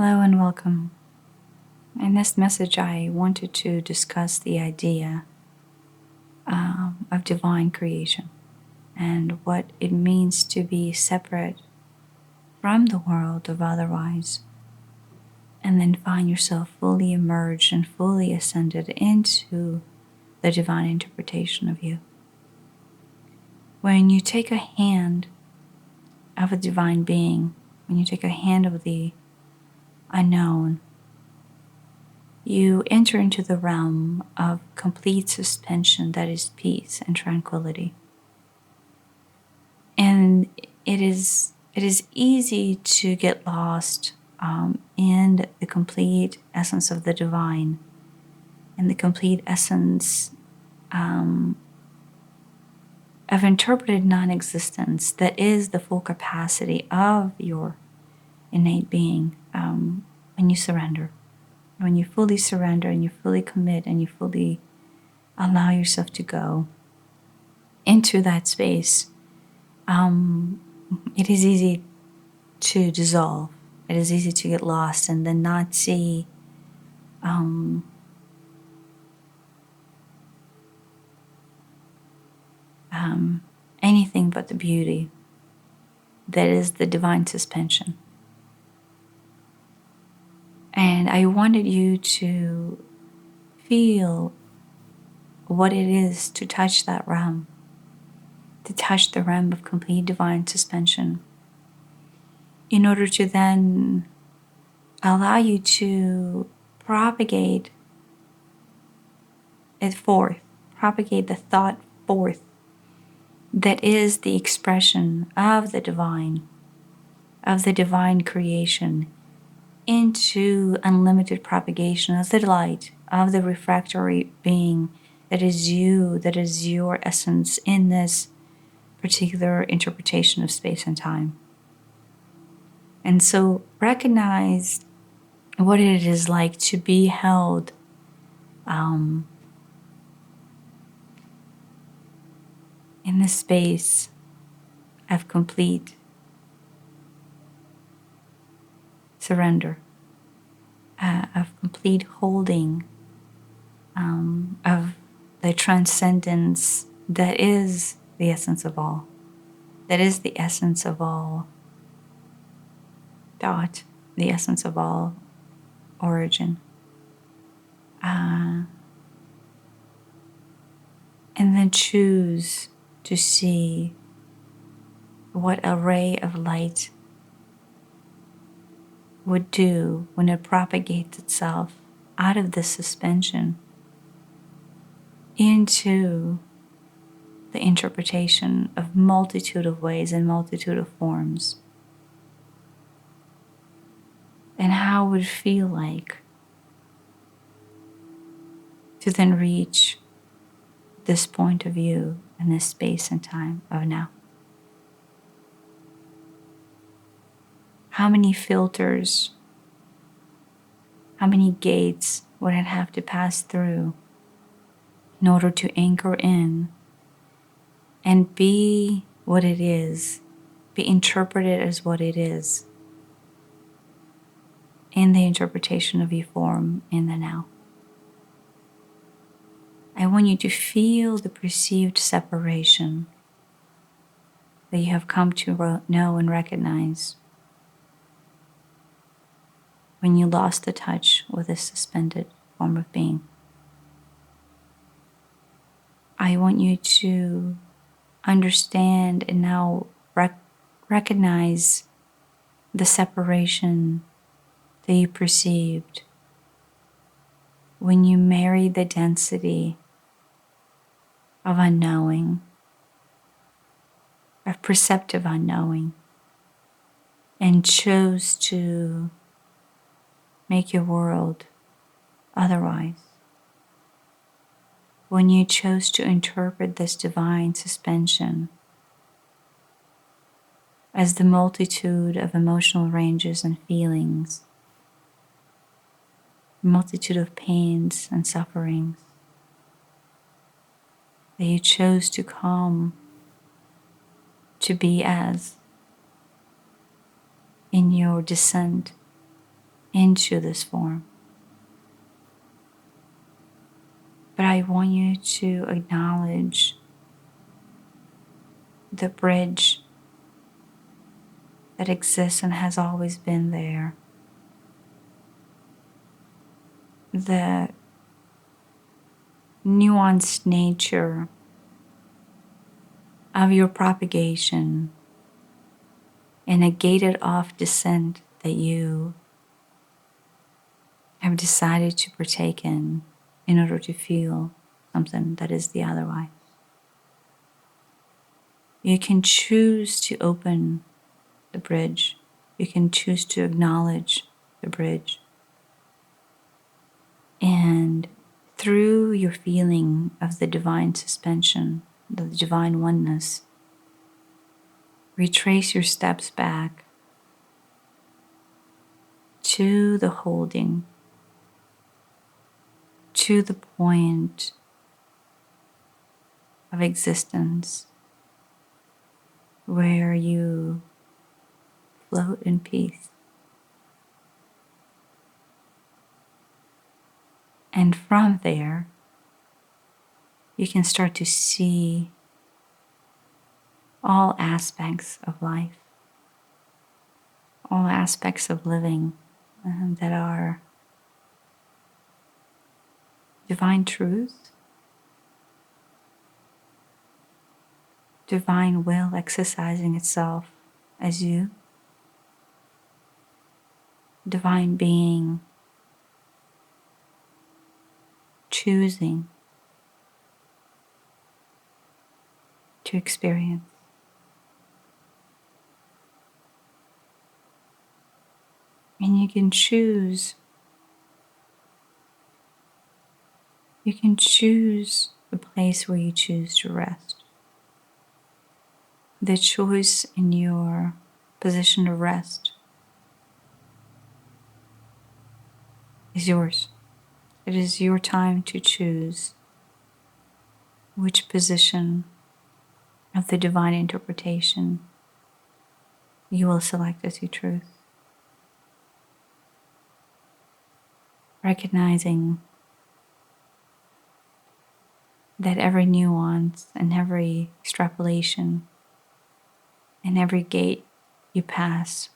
Hello and welcome. In this message, I wanted to discuss the idea of divine creation and what it means to be separate from the world of otherwise, and then find yourself fully immersed and fully ascended into the divine interpretation of you. When you take a hand of a divine being, when you take a hand of the unknown, you enter into the realm of complete suspension that is peace and tranquility. And it is easy to get lost in the complete essence of the divine, and the complete essence of interpreted non-existence that is the full capacity of your innate being when you surrender. When you fully surrender and you fully commit and you fully allow yourself to go into that space, it is easy to dissolve. It is easy to get lost and then not see anything but the beauty that is the divine suspension. And I wanted you to feel what it is to touch that realm, to touch the realm of complete divine suspension, in order to then allow you to propagate it forth, propagate the thought forth that is the expression of the divine creation, into unlimited propagation of the light of the refractory being that is you, that is your essence in this particular interpretation of space and time. And so recognize what it is like to be held in this space of complete surrender, of complete holding of the transcendence that is the essence of all, that is the essence of all thought, the essence of all origin. And then choose to see what a ray of light would do when it propagates itself out of this suspension into the interpretation of multitude of ways and multitude of forms. And how it would feel like to then reach this point of view in this space and time of now. How many filters, how many gates would it have to pass through in order to anchor in and be what it is, be interpreted as what it is in the interpretation of your form in the now. I want you to feel the perceived separation that you have come to know and recognize when you lost the touch with this suspended form of being. I want you to understand and now recognize the separation that you perceived when you married the density of unknowing, of perceptive unknowing, and chose to make your world otherwise. When you chose to interpret this divine suspension as the multitude of emotional ranges and feelings, multitude of pains and sufferings that you chose to come to be as in your descent into this form. But I want you to acknowledge the bridge that exists and has always been there. The nuanced nature of your propagation and a gated off descent that you have decided to partake in order to feel something that is the otherwise. You can choose to open the bridge. You can choose to acknowledge the bridge. And through your feeling of the divine suspension, the divine oneness, retrace your steps back to the holding, to the point of existence where you float in peace. And from there, you can start to see all aspects of life, all aspects of living that are divine truths, divine will exercising itself as you, divine being choosing to experience. And you can choose the place where you choose to rest. The choice in your position of rest is yours. It is your time to choose which position of the divine interpretation you will select as your truth. Recognizing that every nuance and every extrapolation and every gate you pass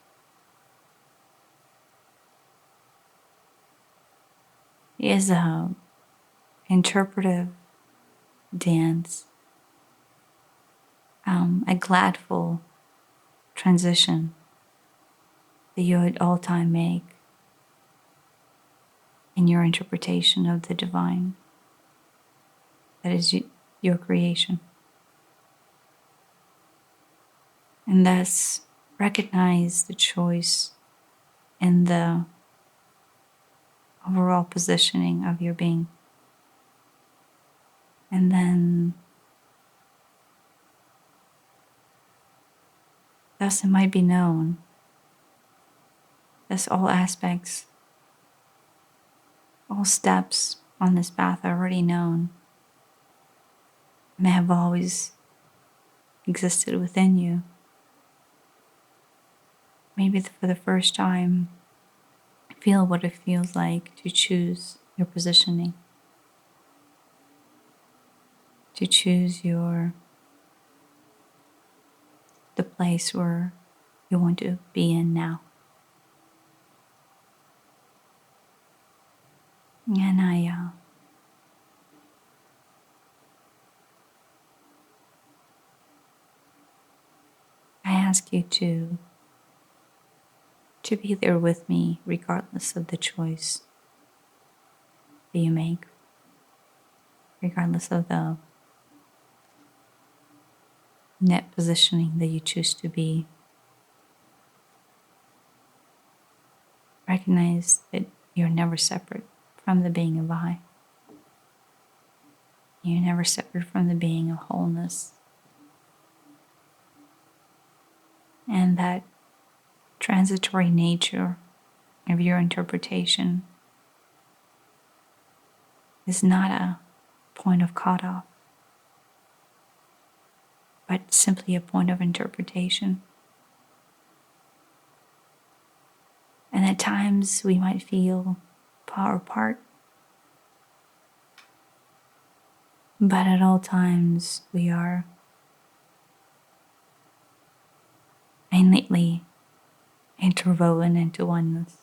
is a interpretive dance, a gladful transition that you at all time make in your interpretation of the divine that is your creation. And thus recognize the choice and the overall positioning of your being. And then thus it might be known, thus all aspects, all steps on this path are already known and they have always existed within you. Maybe for the first time, feel what it feels like to choose your positioning, to choose the place where you want to be in now. And I ask you to be there with me regardless of the choice that you make, regardless of the net positioning that you choose to be. Recognize that you're never separate from the being of I. You're never separate from the being of wholeness. And that transitory nature of your interpretation is not a point of cutoff, but simply a point of interpretation. And And at times we might feel far apart, but at all times we are innately interwoven into oneness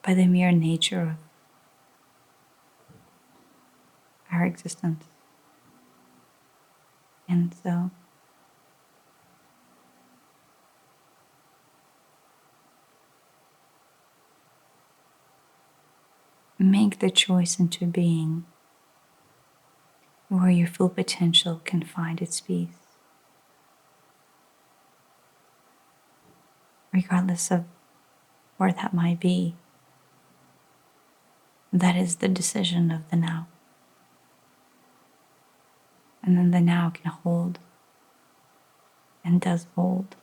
by the mere nature of our existence. And so make the choice into being where your full potential can find its peace, regardless of where that might be. That is the decision of the now. And then the now can hold and does hold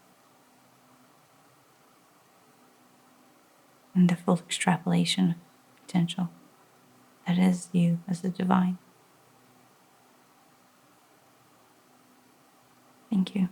in the full extrapolation of potential that is you as the divine. Thank you.